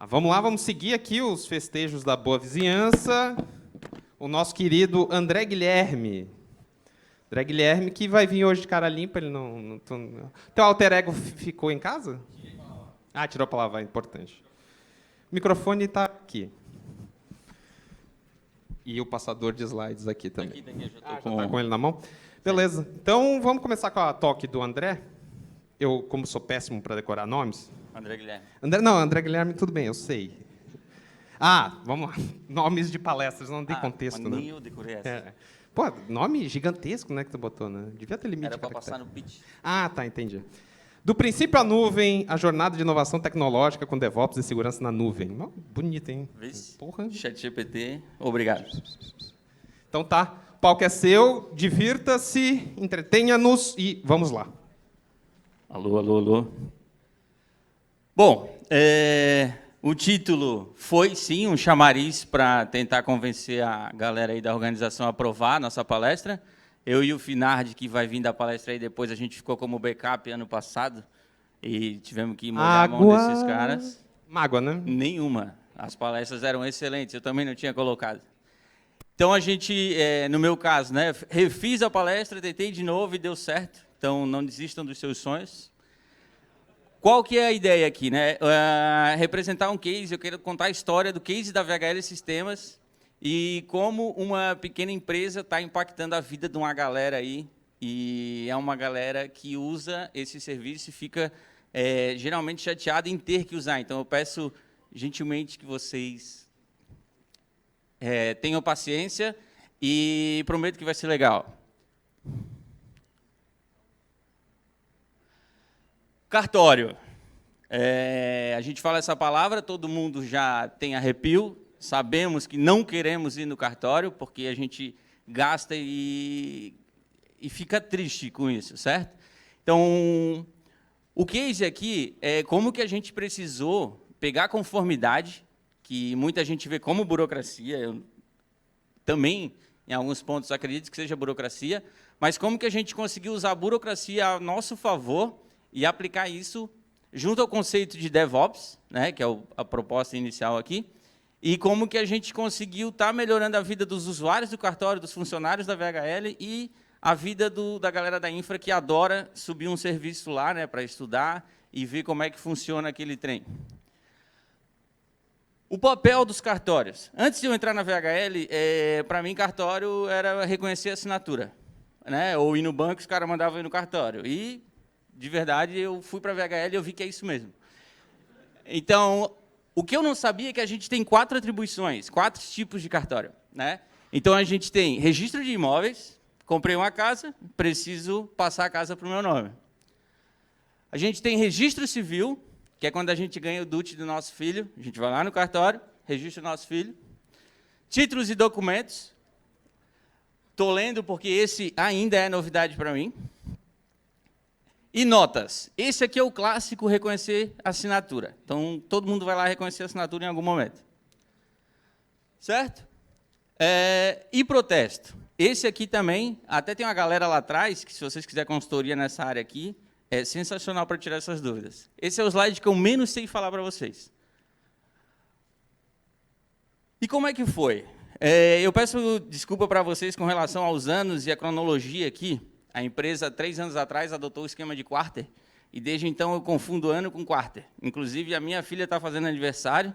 Vamos lá, vamos seguir aqui os festejos da boa vizinhança. O nosso querido André Guilherme. André Guilherme, que vai vir hoje de cara limpa. Ele não. Teu alter ego ficou em casa? Tirou para lavar, importante. O microfone está aqui. E o passador de slides aqui também. Daqui, eu já já está com ele na mão? Beleza. Então, vamos começar com a talk do André. Eu, como sou péssimo para decorar nomes... André Guilherme. André Guilherme, tudo bem, eu sei. Vamos lá. Nomes de palestras, não dei contexto, né? Nem eu decorei essa. Pô, nome gigantesco, né, que tu botou, né? Devia ter limite. Era para passar no pitch. Tá, entendi. Do princípio à nuvem, a jornada de inovação tecnológica com DevOps e segurança na nuvem. Bonito, hein? Porra. ChatGPT, obrigado. Então tá, o palco é seu, divirta-se, entretenha-nos e vamos lá. Alô. Bom, o título foi, sim, um chamariz para tentar convencer a galera aí da organização a aprovar a nossa palestra. Eu e o Finardi, que vai vir da palestra aí depois, a gente ficou como backup ano passado e tivemos que molhar a mão desses caras. Mágoa, né? Nenhuma. As palestras eram excelentes, eu também não tinha colocado. Então, a gente, no meu caso, né, refiz a palestra, tentei de novo e deu certo. Então, não desistam dos seus sonhos. Qual que é a ideia aqui, né? Representar um case, eu quero contar a história do case da VHL Sistemas e como uma pequena empresa está impactando a vida de uma galera aí, e é uma galera que usa esse serviço e fica geralmente chateada em ter que usar. Então, eu peço gentilmente que vocês tenham paciência e prometo que vai ser legal. Cartório. A gente fala essa palavra, todo mundo já tem arrepio, sabemos que não queremos ir no cartório, porque a gente gasta e fica triste com isso, certo? Então, o case aqui é como que a gente precisou pegar conformidade, que muita gente vê como burocracia, eu também, em alguns pontos, acredito que seja burocracia, mas como que a gente conseguiu usar a burocracia a nosso favor e aplicar isso junto ao conceito de DevOps, né, que é a proposta inicial aqui, e como que a gente conseguiu estar melhorando a vida dos usuários do cartório, dos funcionários da VHL e a vida da galera da infra que adora subir um serviço lá, né, para estudar e ver como é que funciona aquele trem. O papel dos cartórios. Antes de eu entrar na VHL, para mim, cartório era reconhecer a assinatura, né, ou ir no banco, os caras mandavam ir no cartório. E de verdade, eu fui para a VHL e eu vi que é isso mesmo. Então, o que eu não sabia é que a gente tem 4 atribuições, 4 tipos de cartório, né? Então, a gente tem registro de imóveis, comprei uma casa, preciso passar a casa para o meu nome. A gente tem registro civil, que é quando a gente ganha o DUT do nosso filho, a gente vai lá no cartório, registra o nosso filho. Títulos e documentos, estou lendo porque esse ainda é novidade para mim. E notas. Esse aqui é o clássico reconhecer assinatura. Então, todo mundo vai lá reconhecer a assinatura em algum momento. Certo? E protesto. Esse aqui também, até tem uma galera lá atrás, que se vocês quiserem consultoria nessa área aqui, é sensacional para tirar essas dúvidas. Esse é o slide que eu menos sei falar para vocês. E como é que foi? Eu peço desculpa para vocês com relação aos anos e a cronologia aqui. A empresa, 3 anos atrás, adotou o esquema de quarter, e desde então eu confundo ano com quarter. Inclusive, a minha filha está fazendo aniversário,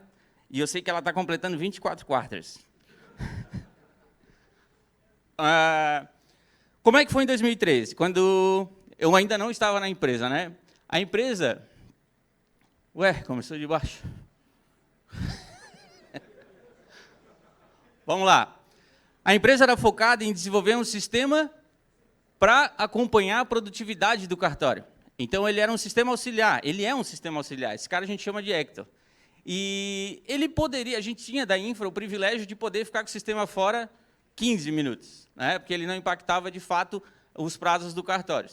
e eu sei que ela está completando 24 quarters. Como é que foi em 2013? Quando eu ainda não estava na empresa, né? A empresa... começou de baixo. Vamos lá. A empresa era focada em desenvolver um sistema para acompanhar a produtividade do cartório. Então, ele era um sistema auxiliar. Ele é um sistema auxiliar. Esse cara a gente chama de Hector. E ele poderia, a gente tinha da infra o privilégio de poder ficar com o sistema fora 15 minutos, né? Porque ele não impactava, de fato, os prazos do cartório.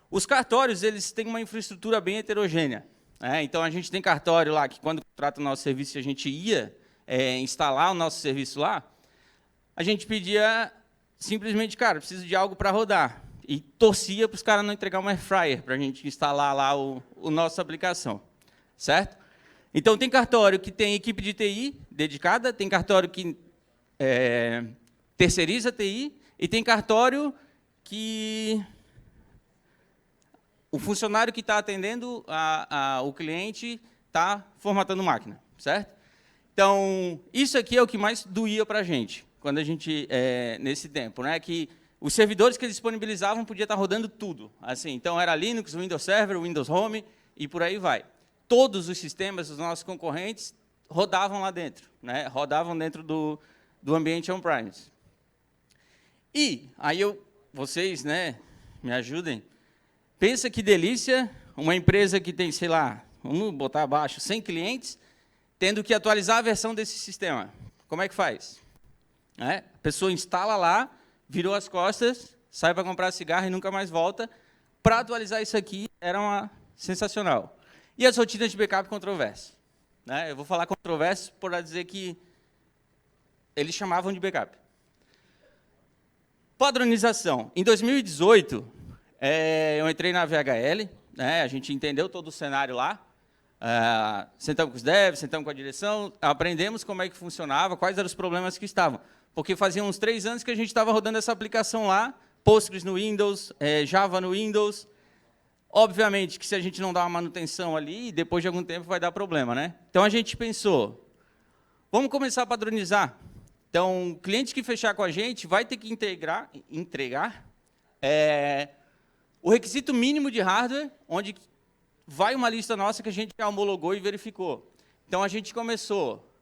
Os cartórios, eles têm uma infraestrutura bem heterogênea, né? Então, a gente tem cartório lá que, quando contrata o nosso serviço, a gente ia instalar o nosso serviço lá, a gente pedia simplesmente, cara, preciso de algo para rodar. E torcia para os caras não entregar uma air fryer para a gente instalar lá o nossa aplicação. Certo? Então, tem cartório que tem equipe de TI dedicada, tem cartório que terceiriza TI, e tem cartório que o funcionário que está atendendo o cliente está formatando máquina, certo? Então, isso aqui é o que mais doía para a gente, quando a gente, nesse tempo, né? Que os servidores que eles disponibilizavam podiam estar rodando tudo. Assim, então, era Linux, Windows Server, Windows Home, e por aí vai. Todos os sistemas dos nossos concorrentes rodavam lá dentro, né? Rodavam dentro do ambiente on-premise. E aí vocês, né, me ajudem. Pensa que delícia, uma empresa que tem, sei lá, vamos botar abaixo, 100 clientes, tendo que atualizar a versão desse sistema. Como é que faz? A pessoa instala lá, virou as costas, sai para comprar cigarro e nunca mais volta. Para atualizar isso aqui, era sensacional. E as rotinas de backup controversas. Eu vou falar controversas por dizer que eles chamavam de backup. Padronização. Em 2018, eu entrei na VHL, né, a gente entendeu todo o cenário lá, sentamos com os devs, sentamos com a direção, aprendemos como é que funcionava, quais eram os problemas que estavam. Porque fazia uns 3 anos que a gente estava rodando essa aplicação lá, Postgres no Windows, Java no Windows. Obviamente que se a gente não dá uma manutenção ali, depois de algum tempo vai dar problema, né? Então a gente pensou, vamos começar a padronizar. Então, o cliente que fechar com a gente vai ter que entregar o requisito mínimo de hardware, onde vai uma lista nossa que a gente já homologou e verificou. Então, a gente começou,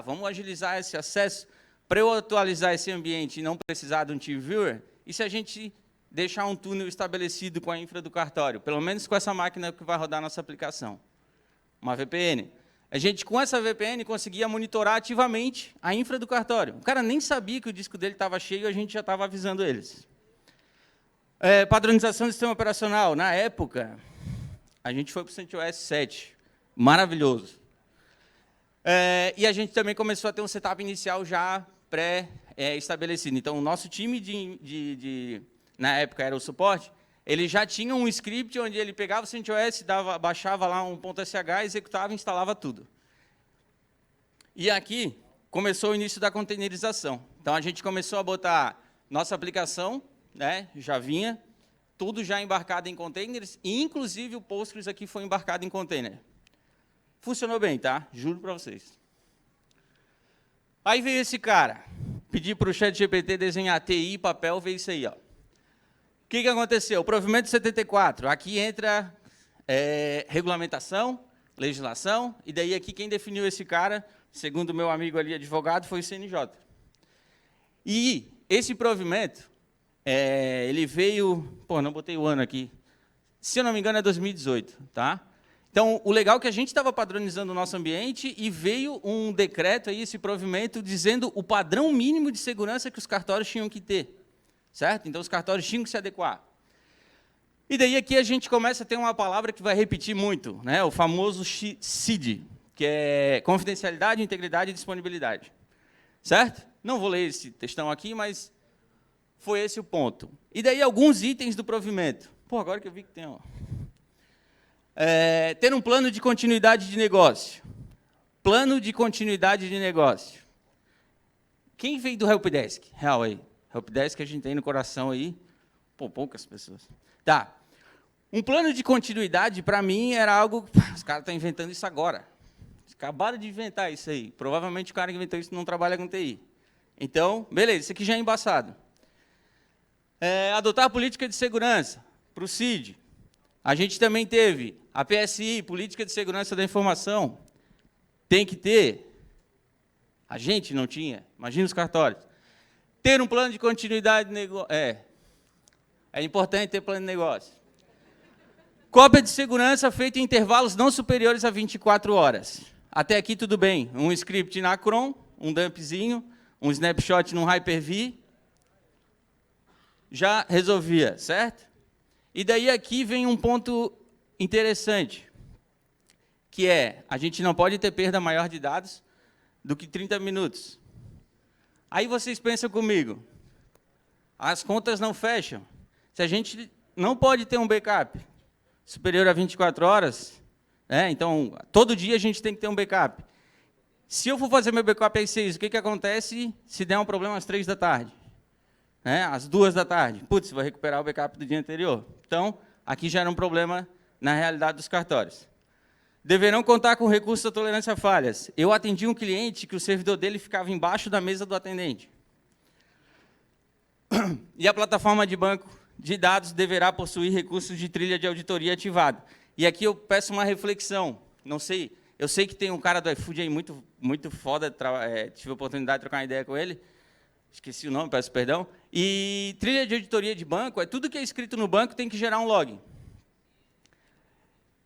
vamos agilizar esse acesso para eu atualizar esse ambiente e não precisar de um TeamViewer, e se a gente deixar um túnel estabelecido com a infra do cartório, pelo menos com essa máquina que vai rodar a nossa aplicação, uma VPN. A gente, com essa VPN, conseguia monitorar ativamente a infra do cartório. O cara nem sabia que o disco dele estava cheio, a gente já estava avisando eles. Padronização do sistema operacional. Na época, a gente foi para o CentOS 7. Maravilhoso. E a gente também começou a ter um setup inicial já pré-estabelecido. Então, o nosso time, na época era o suporte, ele já tinha um script onde ele pegava o CentOS, baixava lá um .sh, executava e instalava tudo. E aqui começou o início da containerização. Então, a gente começou a botar nossa aplicação, né, já vinha, tudo já embarcado em containers, e, inclusive, o Postgres aqui foi embarcado em container. Funcionou bem, tá? Juro para vocês. Aí veio esse cara, pedi para o ChatGPT desenhar TI e papel, veio isso aí, ó. O que aconteceu? O provimento 74, aqui entra regulamentação, legislação, e daí aqui quem definiu esse cara, segundo o meu amigo ali, advogado, foi o CNJ. E esse provimento, ele veio, não botei o ano aqui, se eu não me engano é 2018, tá? Então, o legal é que a gente estava padronizando o nosso ambiente e veio um decreto, aí, esse provimento, dizendo o padrão mínimo de segurança que os cartórios tinham que ter. Certo? Então, os cartórios tinham que se adequar. E daí aqui a gente começa a ter uma palavra que vai repetir muito, né? O famoso CID, que é confidencialidade, integridade e disponibilidade. Certo? Não vou ler esse textão aqui, mas foi esse o ponto. E daí alguns itens do provimento. Agora que eu vi que tem... ter um plano de continuidade de negócio. Plano de continuidade de negócio. Quem veio do Helpdesk? Real aí. Helpdesk que a gente tem no coração aí. Poucas pessoas. Tá. Um plano de continuidade, para mim, era algo... Os caras estão inventando isso agora. Acabaram de inventar isso aí. Provavelmente o cara que inventou isso não trabalha com TI. Então, beleza, isso aqui já é embaçado. Adotar a política de segurança para o CID. A gente também teve a PSI, Política de Segurança da Informação. Tem que ter. A gente não tinha. Imagina os cartórios. Ter um plano de continuidade de negócio. É importante ter plano de negócio. Cópia de segurança feita em intervalos não superiores a 24 horas. Até aqui tudo bem. Um script na cron, um dumpzinho, um snapshot num Hyper-V. Já resolvia, certo? E daí aqui vem um ponto interessante, que a gente não pode ter perda maior de dados do que 30 minutos. Aí vocês pensam comigo, as contas não fecham. Se a gente não pode ter um backup superior a 24 horas, Então, todo dia a gente tem que ter um backup. Se eu for fazer meu backup às 6, o que acontece se der um problema às 3 da tarde? Às 2 da tarde? Putz, vou recuperar o backup do dia anterior. Então, aqui já era um problema na realidade dos cartórios. Deverão contar com recurso da tolerância a falhas. Eu atendi um cliente que o servidor dele ficava embaixo da mesa do atendente. E a plataforma de banco de dados deverá possuir recursos de trilha de auditoria ativado. E aqui eu peço uma reflexão. Não sei, eu sei que tem um cara do iFood aí muito foda, tive a oportunidade de trocar uma ideia com ele, esqueci o nome, peço perdão. E trilha de auditoria de banco, tudo que é escrito no banco tem que gerar um log.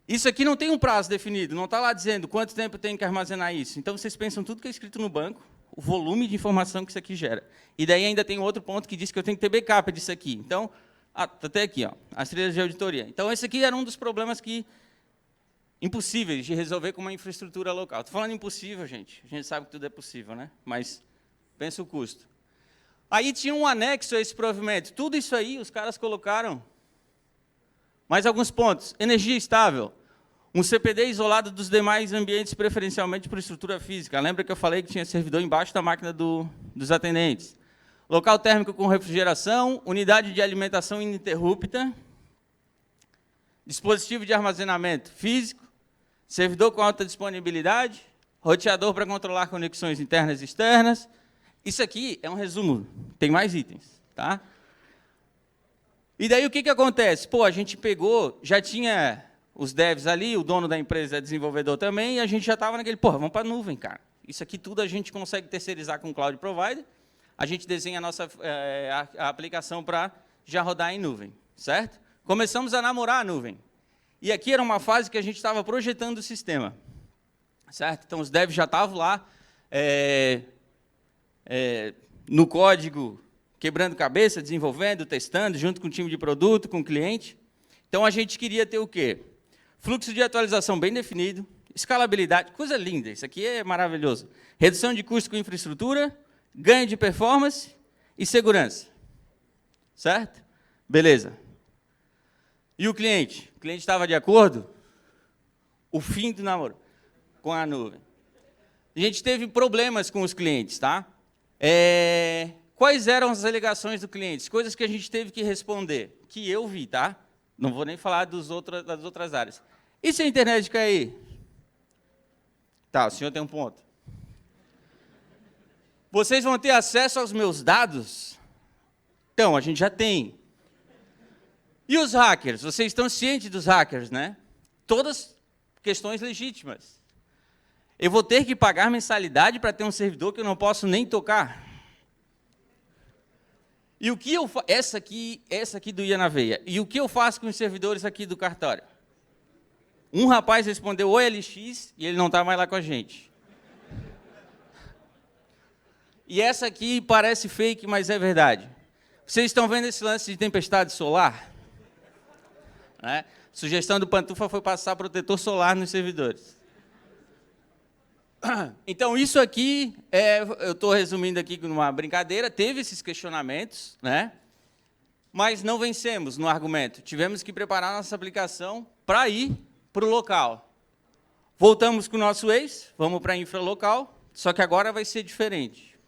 Isso aqui não tem um prazo definido, não está lá dizendo quanto tempo tem que armazenar isso. Então, vocês pensam tudo que é escrito no banco, o volume de informação que isso aqui gera. E daí ainda tem outro ponto que diz que eu tenho que ter backup disso aqui. Então, até aqui, as trilhas de auditoria. Então, esse aqui era um dos problemas impossíveis de resolver com uma infraestrutura local. Estou falando impossível, gente. A gente sabe que tudo é possível, né? Mas pensa o custo. Aí tinha um anexo a esse provimento. Tudo isso aí os caras colocaram. Mais alguns pontos. Energia estável. Um CPD isolado dos demais ambientes, preferencialmente por estrutura física. Lembra que eu falei que tinha servidor embaixo da máquina dos atendentes. Local térmico com refrigeração, unidade de alimentação ininterrupta, dispositivo de armazenamento físico, servidor com alta disponibilidade, roteador para controlar conexões internas e externas. Isso aqui é um resumo, tem mais itens. Tá? E daí o que acontece? A gente pegou, já tinha os devs ali, o dono da empresa é desenvolvedor também, e a gente já estava naquele, vamos para a nuvem, cara. Isso aqui tudo a gente consegue terceirizar com o Cloud Provider, a gente desenha a nossa a aplicação para já rodar em nuvem, certo? Começamos a namorar a nuvem. E aqui era uma fase que a gente estava projetando o sistema, certo? Então, os devs já estavam lá, no código, quebrando cabeça, desenvolvendo, testando, junto com o time de produto, com o cliente. Então, a gente queria ter o quê? Fluxo de atualização bem definido, escalabilidade, coisa linda, isso aqui é maravilhoso. Redução de custo com infraestrutura, ganho de performance e segurança. Certo? Beleza. E o cliente? O cliente estava de acordo? O fim do namoro com a nuvem. A gente teve problemas com os clientes, tá? Quais eram as alegações do cliente? Coisas que a gente teve que responder, que eu vi, tá? Não vou nem falar das outras áreas. E se a internet cair? Tá, o senhor tem um ponto. Vocês vão ter acesso aos meus dados? Então, a gente já tem. E os hackers? Vocês estão cientes dos hackers, né? Todas questões legítimas. Eu vou ter que pagar mensalidade para ter um servidor que eu não posso nem tocar? E o que eu faço? Essa aqui doía na veia. E o que eu faço com os servidores aqui do cartório? Um rapaz respondeu OLX e ele não está mais lá com a gente. E essa aqui parece fake, mas é verdade. Vocês estão vendo esse lance de tempestade solar? Né? Sugestão do Pantufa foi passar protetor solar nos servidores. Então, isso aqui, eu estou resumindo aqui numa brincadeira, teve esses questionamentos, né? Mas não vencemos no argumento. Tivemos que preparar nossa aplicação para ir para o local. Voltamos com o nosso ex, vamos para a infra local, só que agora vai ser diferente.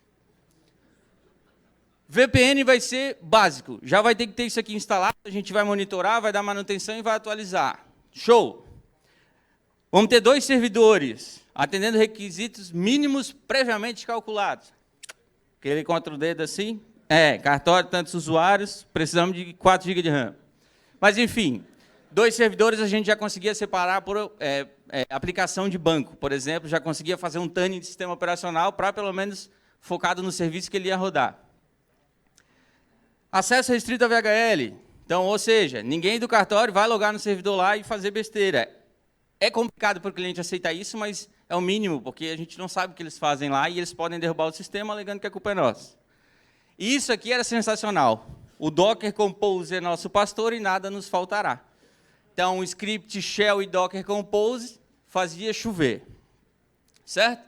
VPN vai ser básico, já vai ter que ter isso aqui instalado, a gente vai monitorar, vai dar manutenção e vai atualizar. Show! Vamos ter 2 servidores, atendendo requisitos mínimos previamente calculados. Aquele contra o dedo assim, cartório, tantos usuários, precisamos de 4 GB de RAM. Mas, enfim, 2 servidores a gente já conseguia separar por aplicação de banco, por exemplo, já conseguia fazer um tuning de sistema operacional para, pelo menos, focado no serviço que ele ia rodar. Acesso restrito a VHL. Então, ou seja, ninguém do cartório vai logar no servidor lá e fazer besteira. É complicado para o cliente aceitar isso, mas é o mínimo, porque a gente não sabe o que eles fazem lá e eles podem derrubar o sistema alegando que a culpa é nossa. E isso aqui era sensacional. O Docker Compose é nosso pastor e nada nos faltará. Então, o script Shell e Docker Compose fazia chover. Certo?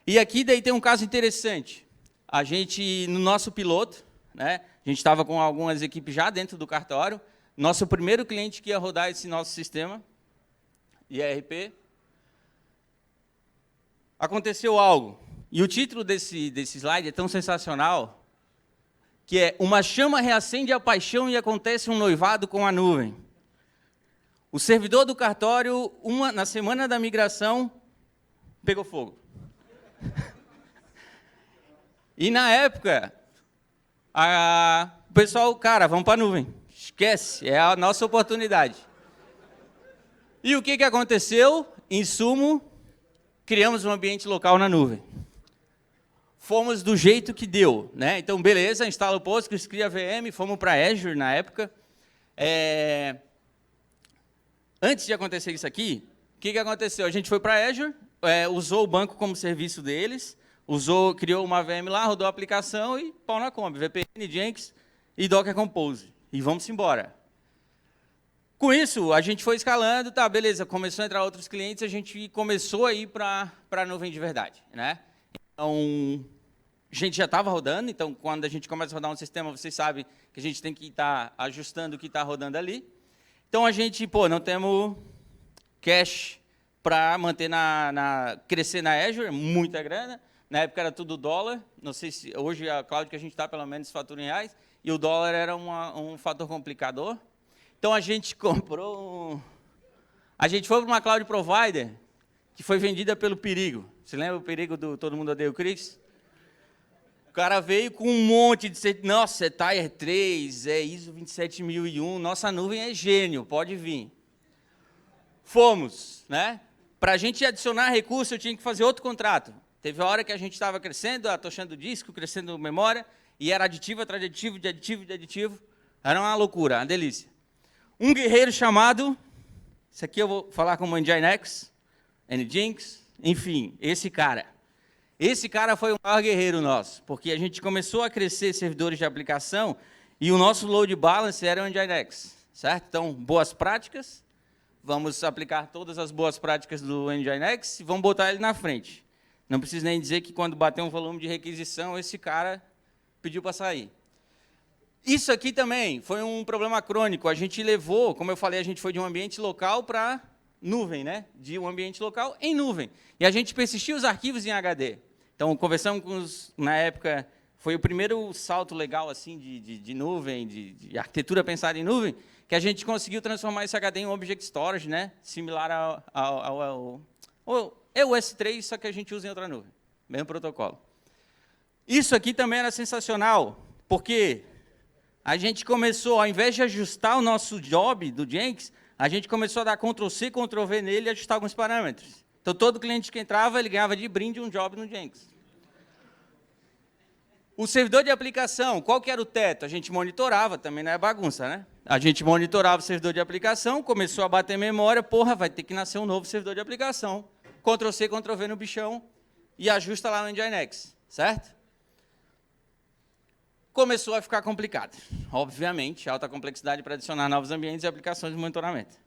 E aqui daí tem um caso interessante. A gente, no nosso piloto, né, a gente estava com algumas equipes já dentro do cartório, nosso primeiro cliente que ia rodar esse nosso sistema, e ERP, aconteceu algo. E o título desse slide é tão sensacional, que é "Uma chama reacende a paixão e acontece um noivado com a nuvem". O servidor do cartório, na semana da migração, pegou fogo. E, na época, o pessoal, cara, vamos para a nuvem. Esquece, é a nossa oportunidade. E o que aconteceu? Em sumo, criamos um ambiente local na nuvem. Fomos do jeito que deu, né? Então, beleza, instala o Postgres, cria a VM, fomos para Azure na época. Antes de acontecer isso aqui, o que aconteceu? A gente foi para Azure, usou o banco como serviço deles, criou uma VM lá, rodou a aplicação e pau na Kombi, VPN, Jenkins e Docker Compose. E vamos embora. Com isso, a gente foi escalando, tá, beleza, começou a entrar outros clientes, a gente começou a ir para a nuvem de verdade, né? Então, a gente já estava rodando, então, quando a gente começa a rodar um sistema, vocês sabem que a gente tem que estar ajustando o que está rodando ali. Então, a gente, não temos cash para manter crescer na Azure, muita grana. Na época era tudo dólar, não sei se hoje a cloud que a gente está, pelo menos, fatura em reais, e o dólar era um fator complicador. Então, a gente comprou... A gente foi para uma cloud provider que foi vendida pelo Perigo. Você lembra o Perigo do Todo Mundo Odeia o Chris? O cara veio com um monte de... Nossa, é Tier 3, é ISO 27001, nossa nuvem é gênio, pode vir. Fomos, né? Para a gente adicionar recurso, eu tinha que fazer outro contrato. Teve a hora que a gente estava crescendo, atochando disco, crescendo memória, e era aditivo atrás de aditivo, de aditivo, de aditivo. Era uma loucura, uma delícia. Um guerreiro chamado... Isso aqui eu vou falar como Nginx, Nginx, enfim, esse cara. Esse cara foi o maior guerreiro nosso, porque a gente começou a crescer servidores de aplicação e o nosso load balance era o Nginx, certo? Então, boas práticas, vamos aplicar todas as boas práticas do Nginx e vamos botar ele na frente. Não preciso nem dizer que quando bater um volume de requisição, esse cara pediu para sair. Isso aqui também foi um problema crônico. A gente levou, como eu falei, a gente foi de um ambiente local para nuvem, né? De um ambiente local em nuvem. E a gente persistia os arquivos em HD. Então, conversamos com na época, foi o primeiro salto legal assim de nuvem, de arquitetura pensada em nuvem, que a gente conseguiu transformar esse HD em um Object Storage, né? Similar ao EOS3, só que a gente usa em outra nuvem. Mesmo protocolo. Isso aqui também era sensacional, porque a gente começou, ao invés de ajustar o nosso job do Jenkins, a gente começou a dar Ctrl+C, Ctrl+V nele e ajustar alguns parâmetros. Então, todo cliente que entrava, ele ganhava de brinde um job no Jenkins. O servidor de aplicação, qual que era o teto? A gente monitorava, também não é bagunça, né? A gente monitorava o servidor de aplicação, começou a bater memória, vai ter que nascer um novo servidor de aplicação. Ctrl+C, Ctrl+V no bichão e ajusta lá no Nginx, certo? Começou a ficar complicado. Obviamente, alta complexidade para adicionar novos ambientes e aplicações de monitoramento.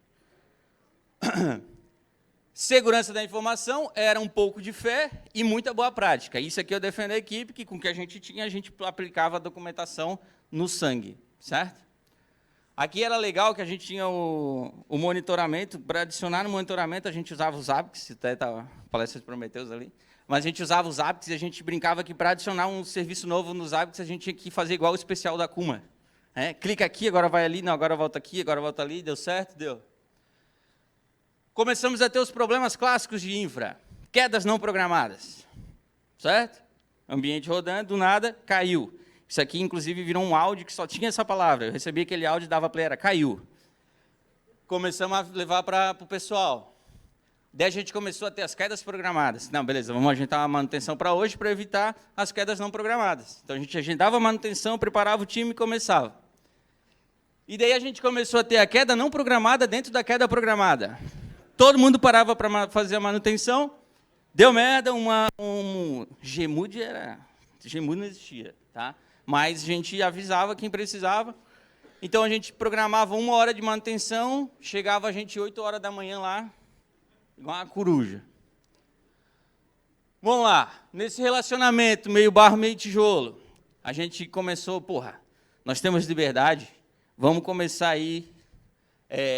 Segurança da informação era um pouco de fé e muita boa prática. Isso aqui eu defendo a equipe, que com o que a gente tinha, a gente aplicava a documentação no sangue, certo? Aqui era legal que a gente tinha o monitoramento. Para adicionar no monitoramento, a gente usava os APICs, até estava palestra de Prometheus ali, mas a gente usava os APICs e a gente brincava que, para adicionar um serviço novo nos APICs, a gente tinha que fazer igual o especial da Kuma. Clica aqui, agora vai ali, não, agora volta aqui, agora volta ali, deu certo? Deu. Começamos a ter os problemas clássicos de infra. Quedas não programadas, certo? Ambiente rodando, do nada, caiu. Isso aqui, inclusive, virou um áudio que só tinha essa palavra. Eu recebi aquele áudio e dava play, era caiu. Começamos a levar para o pessoal. Daí a gente começou a ter as quedas programadas. Não, beleza, vamos agendar a manutenção para hoje para evitar as quedas não programadas. Então, a gente agendava a manutenção, preparava o time e começava. E daí a gente começou a ter a queda não programada dentro da queda programada. Todo mundo parava para fazer a manutenção, deu merda, Gmood não existia, tá? Mas a gente avisava quem precisava. Então, a gente programava 1 hora de manutenção, chegava a gente 8 horas da manhã lá, igual uma coruja. Vamos lá, nesse relacionamento, meio barro, meio tijolo, a gente começou, nós temos liberdade, vamos começar aí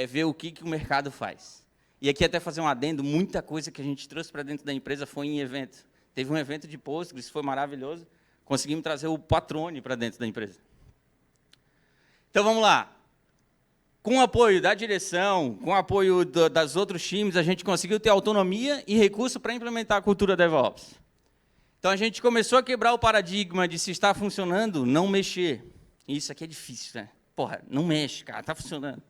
ver o que o mercado faz. E aqui até fazer um adendo, muita coisa que a gente trouxe para dentro da empresa foi em evento. Teve um evento de Postgres, foi maravilhoso. Conseguimos trazer o Patrone para dentro da empresa. Então, vamos lá. Com o apoio da direção, com o apoio das outros times, a gente conseguiu ter autonomia e recurso para implementar a cultura DevOps. Então, a gente começou a quebrar o paradigma de se está funcionando, não mexer. E isso aqui é difícil, né? Porra, não mexe, cara, está funcionando.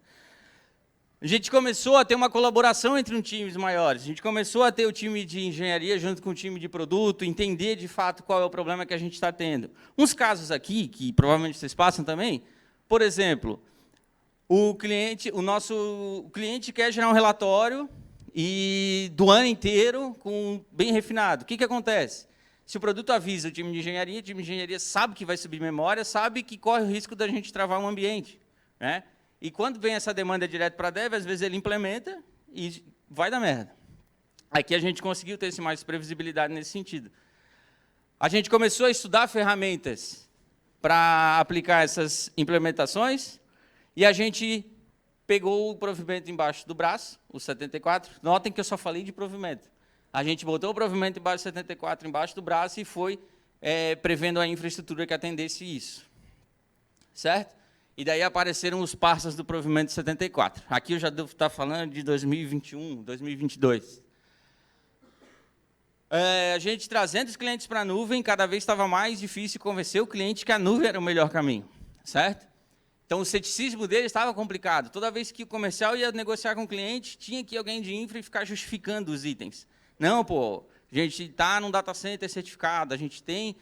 A gente começou a ter uma colaboração entre os times maiores. A gente começou a ter o time de engenharia junto com o time de produto, entender, de fato, qual é o problema que a gente está tendo. Uns casos aqui, que provavelmente vocês passam também, por exemplo, o nosso cliente quer gerar um relatório do ano inteiro bem refinado. O que acontece? Se o produto avisa o time de engenharia sabe que vai subir memória, sabe que corre o risco da gente travar um ambiente, né? E quando vem essa demanda direto para a dev, às vezes ele implementa e vai dar merda. Aqui a gente conseguiu ter mais previsibilidade nesse sentido. A gente começou a estudar ferramentas para aplicar essas implementações e a gente pegou o provimento embaixo do braço, o 74. Notem que eu só falei de provimento. A gente botou o provimento embaixo do 74, embaixo do braço e foi prevendo a infraestrutura que atendesse isso. Certo? E daí apareceram os parceiros do provimento 74. Aqui eu já devo estar falando de 2021, 2022. A gente trazendo os clientes para a nuvem, cada vez estava mais difícil convencer o cliente que a nuvem era o melhor caminho. Certo? Então, o ceticismo dele estava complicado. Toda vez que o comercial ia negociar com o cliente, tinha que ir alguém de infra e ficar justificando os itens. Não, pô, a gente está num data center certificado, a gente tem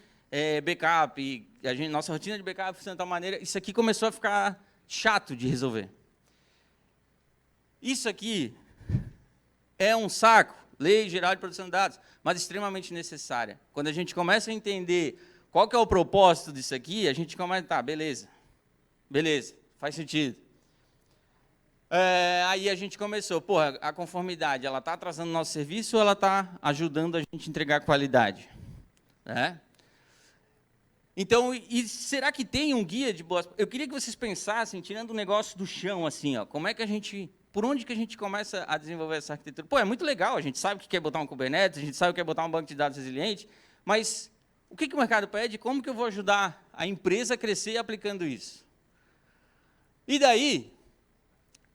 backup, nossa rotina de backup funciona de tal maneira. Isso aqui começou a ficar chato de resolver. Isso aqui é um saco, Lei Geral de Proteção de Dados, mas extremamente necessária. Quando a gente começa a entender qual que é o propósito disso aqui, a gente começa, tá, beleza, faz sentido. Aí a gente começou, porra, a conformidade, ela está atrasando o nosso serviço ou ela está ajudando a gente a entregar qualidade? Então, será que tem um guia de boas... Eu queria que vocês pensassem, tirando o negócio do chão, assim, ó, como é que a gente... Por onde que a gente começa a desenvolver essa arquitetura? Pô, é muito legal, a gente sabe que quer botar um Kubernetes, a gente sabe que quer botar um banco de dados resiliente, mas o que o mercado pede? Como que eu vou ajudar a empresa a crescer aplicando isso? E daí,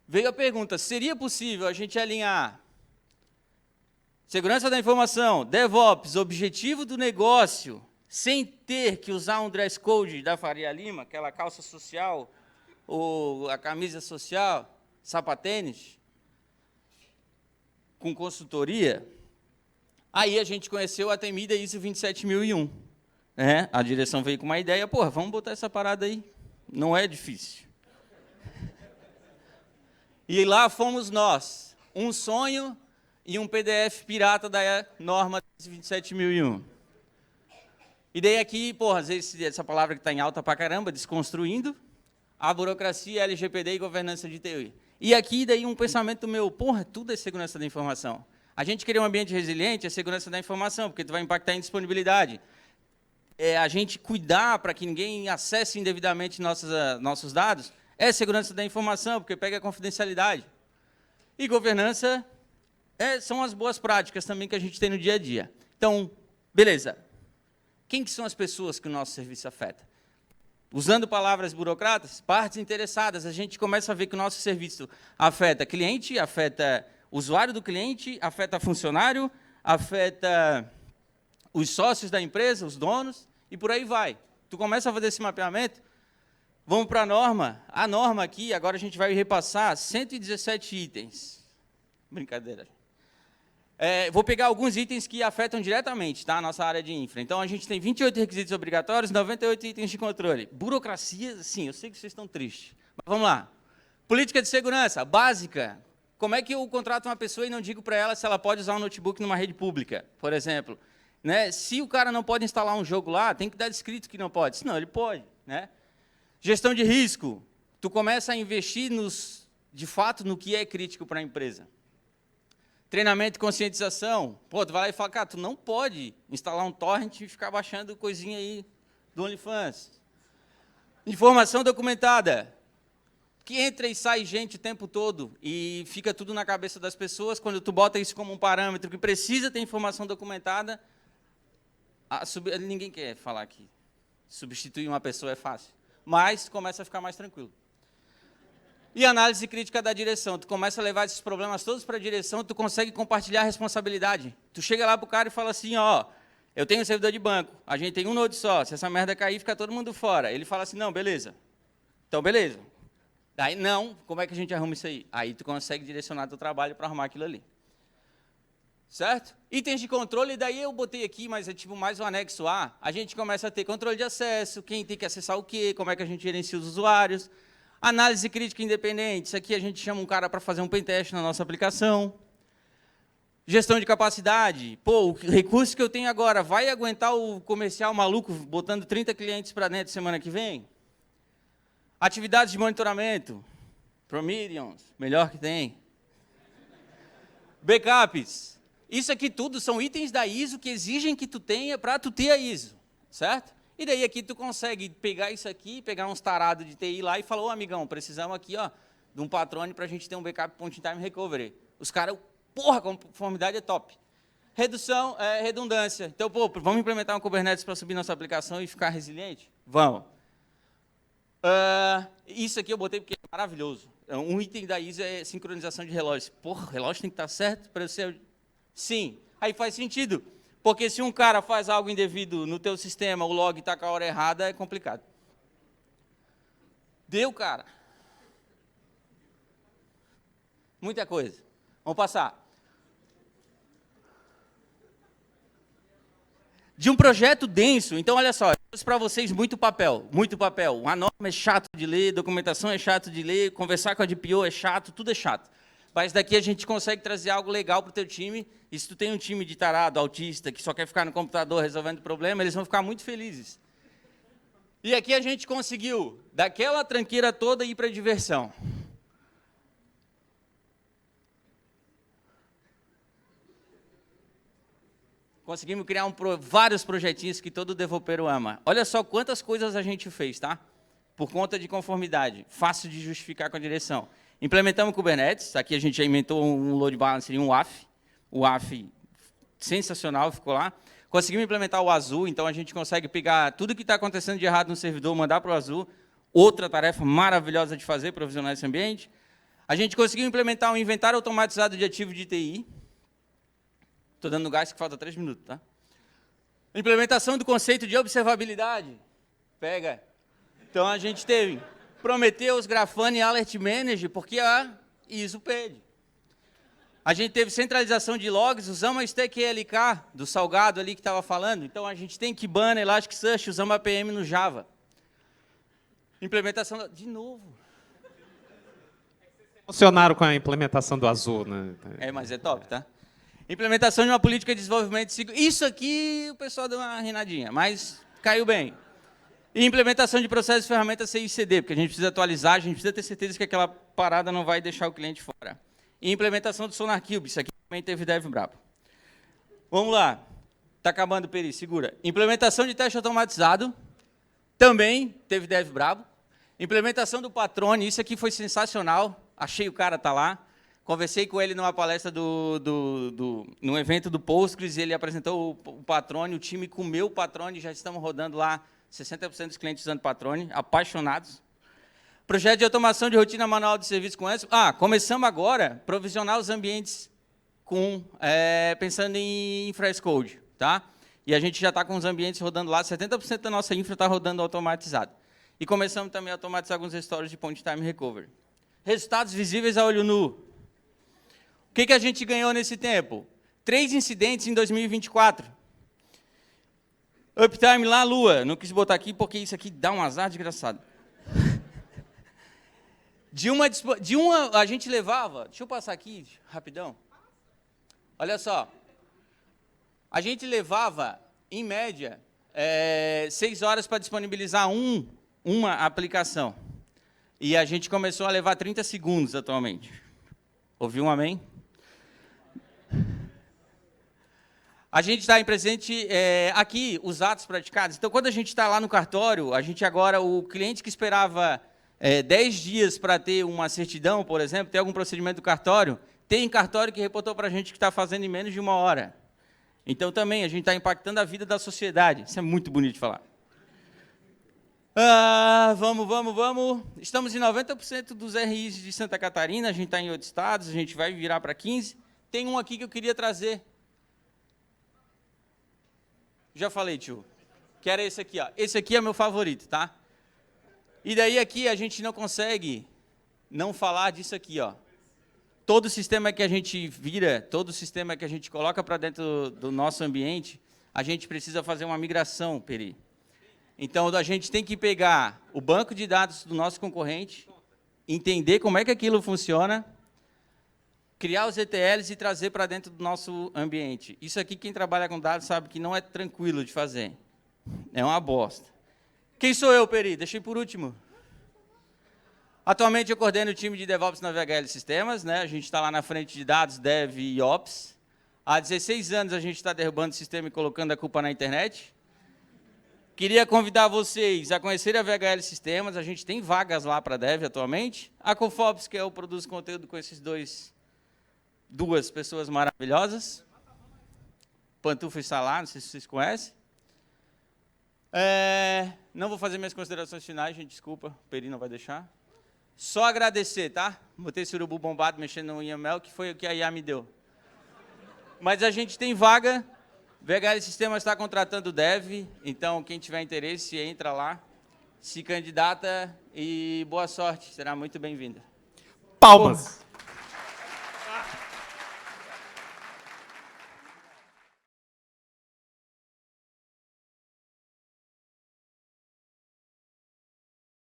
veio a pergunta, seria possível a gente alinhar segurança da informação, DevOps, objetivo do negócio, sem ter que usar um dress code da Faria Lima, aquela calça social, ou a camisa social, sapatênis, com consultoria? Aí a gente conheceu a temida ISO 27001. A direção veio com uma ideia, porra, vamos botar essa parada aí. Não é difícil. E lá fomos nós, um sonho e um PDF pirata da norma 27001. E daí aqui, porra, às vezes essa palavra que está em alta pra caramba, desconstruindo a burocracia, LGPD e governança de TI. E aqui, daí, um pensamento meu, porra, tudo é segurança da informação. A gente queria um ambiente resiliente, é segurança da informação, porque tu vai impactar em disponibilidade. A gente cuidar para que ninguém acesse indevidamente nossos dados, é segurança da informação, porque pega a confidencialidade. E governança são as boas práticas também que a gente tem no dia a dia. Então, beleza. Quem que são as pessoas que o nosso serviço afeta? Usando palavras burocratas, partes interessadas, a gente começa a ver que o nosso serviço afeta cliente, afeta usuário do cliente, afeta funcionário, afeta os sócios da empresa, os donos, e por aí vai. Tu começa a fazer esse mapeamento, vamos para a norma. A norma aqui, agora a gente vai repassar 117 itens. Brincadeira. Vou pegar alguns itens que afetam diretamente, tá, a nossa área de infra. Então, a gente tem 28 requisitos obrigatórios, 98 itens de controle. Burocracia, sim, eu sei que vocês estão tristes. Mas vamos lá. Política de segurança, básica. Como é que eu contrato uma pessoa e não digo para ela se ela pode usar um notebook numa rede pública, por exemplo? Se o cara não pode instalar um jogo lá, tem que dar descrito que não pode. Senão, ele pode. Gestão de risco. Tu começa a investir, de fato, no que é crítico para a empresa. Treinamento e conscientização. Pô, tu vai lá e fala, cara, tu não pode instalar um torrent e ficar baixando coisinha aí do OnlyFans. Informação documentada. que entra e sai gente o tempo todo e fica tudo na cabeça das pessoas, quando tu bota isso como um parâmetro que precisa ter informação documentada, ninguém quer falar que substituir uma pessoa é fácil, mas começa a ficar mais tranquilo. E análise crítica da direção, tu começa a levar esses problemas todos para a direção, tu consegue compartilhar a responsabilidade. Tu chega lá para o cara e fala assim, ó, eu tenho um servidor de banco, a gente tem um node só, se essa merda cair, fica todo mundo fora. Ele fala assim, não, beleza. Então, beleza. Daí, não, como é que a gente arruma isso aí? Aí tu consegue direcionar teu trabalho para arrumar aquilo ali. Certo? Itens de controle, daí eu botei aqui, mas é tipo mais um anexo A. A gente começa a ter controle de acesso, quem tem que acessar o quê, como é que a gente gerencia os usuários. Análise crítica independente, isso aqui a gente chama um cara para fazer um pentest na nossa aplicação. Gestão de capacidade, pô, o recurso que eu tenho agora vai aguentar o comercial maluco botando 30 clientes para dentro semana que vem? Atividades de monitoramento, Promedians, melhor que tem. Backups, isso aqui tudo são itens da ISO que exigem que tu tenha para tu ter a ISO, certo? E daí aqui tu consegue pegar isso aqui, pegar uns tarados de TI lá e falar, ô amigão, precisamos aqui ó, de um patrone para a gente ter um backup point in time recovery. Os caras, porra, a conformidade é top. Redução, redundância. Então, pô, vamos implementar um Kubernetes para subir nossa aplicação e ficar resiliente? Vamos. Isso aqui eu botei porque é maravilhoso. Um item da ISO é sincronização de relógios. Porra, o relógio tem que estar certo para eu ser... Sim, aí faz sentido. Porque se um cara faz algo indevido no teu sistema, o log está com a hora errada, é complicado. Deu, cara. Muita coisa. Vamos passar. De um projeto denso, então olha só, eu trouxe para vocês muito papel, muito papel. A norma é chato de ler, documentação é chato de ler, conversar com a DPO é chato, tudo é chato. Mas daqui a gente consegue trazer algo legal para o teu time, e se tu tem um time de tarado, autista, que só quer ficar no computador resolvendo problema, eles vão ficar muito felizes. E aqui a gente conseguiu, daquela tranqueira toda, ir para a diversão. Conseguimos criar vários projetinhos que todo developer ama. Olha só quantas coisas a gente fez, tá? Por conta de conformidade, fácil de justificar com a direção. Implementamos Kubernetes, aqui a gente já inventou um load balancer e um WAF. O WAF, sensacional, ficou lá. Conseguimos implementar o Azul, então a gente consegue pegar tudo que está acontecendo de errado no servidor, mandar para o Azul. Outra tarefa maravilhosa de fazer, provisionar esse ambiente. A gente conseguiu implementar um inventário automatizado de ativo de TI. Estou dando gás que falta 3 minutos, tá? Implementação do conceito de observabilidade. Pega. Então a gente teve Prometheus, Grafana e Alert Manager, porque a ISO pede. A gente teve centralização de logs, usamos a Stack ELK do Salgado ali que estava falando. Então a gente tem Kibana, Elasticsearch, usamos a PM no Java. Implementação de novo. Funcionaram com a implementação do Azul, né? Mas é top, tá? Implementação de uma política de desenvolvimento de ciclo. Isso aqui o pessoal deu uma rinadinha, mas caiu bem. E implementação de processos e ferramentas CI/CD, porque a gente precisa atualizar, a gente precisa ter certeza que aquela parada não vai deixar o cliente fora. E implementação do SonarQube, isso aqui também teve dev brabo. Vamos lá. Está acabando o Peri, segura. Implementação de teste automatizado, também teve dev brabo. Implementação do Patrone, isso aqui foi sensacional. Achei o cara tá lá. Conversei com ele numa palestra num evento do Postgres, ele apresentou o Patrone, o time comeu o Patrone, já estamos rodando lá 60% dos clientes usando Patrone, apaixonados. Projeto de automação de rotina manual de serviço com Ansible. Começamos agora a provisionar os ambientes pensando em Infrastructure, tá? E a gente já está com os ambientes rodando lá, 70% da nossa infra está rodando automatizado. E começamos também a automatizar alguns stories de point time recovery. Resultados visíveis a olho nu. O que a gente ganhou nesse tempo? 3 incidentes em 2024. Uptime lá, Lua. Não quis botar aqui porque isso aqui dá um azar desgraçado. A gente levava... Deixa eu passar aqui, rapidão. Olha só. A gente levava, em média, 6 horas para disponibilizar uma aplicação. E a gente começou a levar 30 segundos atualmente. Ouviu um amém? A gente está em presente aqui, os atos praticados. Então, quando a gente está lá no cartório, a gente agora, o cliente que esperava 10 dias para ter uma certidão, por exemplo, ter algum procedimento do cartório, tem cartório que reportou para a gente que está fazendo em menos de 1 hora. Então, também, a gente está impactando a vida da sociedade. Isso é muito bonito de falar. Vamos. Estamos em 90% dos RIs de Santa Catarina, a gente está em 8 estados, a gente vai virar para 15. Tem um aqui que eu queria trazer. Já falei, tio. Que era esse aqui, ó. Esse aqui é meu favorito, tá? E daí aqui a gente não consegue não falar disso aqui, ó. Todo sistema que a gente vira, todo sistema que a gente coloca para dentro do nosso ambiente, a gente precisa fazer uma migração, Peri. Então, a gente tem que pegar o banco de dados do nosso concorrente, entender como é que aquilo funciona, criar os ETLs e trazer para dentro do nosso ambiente. Isso aqui, quem trabalha com dados sabe que não é tranquilo de fazer. É uma bosta. Quem sou eu, Peri? Deixei por último. Atualmente, eu coordeno o time de DevOps na VHL Sistemas, né? A gente está lá na frente de dados, Dev e Ops. Há 16 anos, a gente está derrubando o sistema e colocando a culpa na internet. Queria convidar vocês a conhecerem a VHL Sistemas. A gente tem vagas lá para Dev atualmente. A Cofops, que eu produzo conteúdo com esses duas pessoas maravilhosas. Pantufa está lá, não sei se vocês conhecem. Não vou fazer minhas considerações finais, gente, desculpa, o Peri não vai deixar. Só agradecer, tá? Botei esse urubu bombado mexendo no YAML, que foi o que a IA me deu. Mas a gente tem vaga, VHL Sistemas está contratando Dev, então quem tiver interesse, entra lá, se candidata e boa sorte, será muito bem-vinda. Palmas!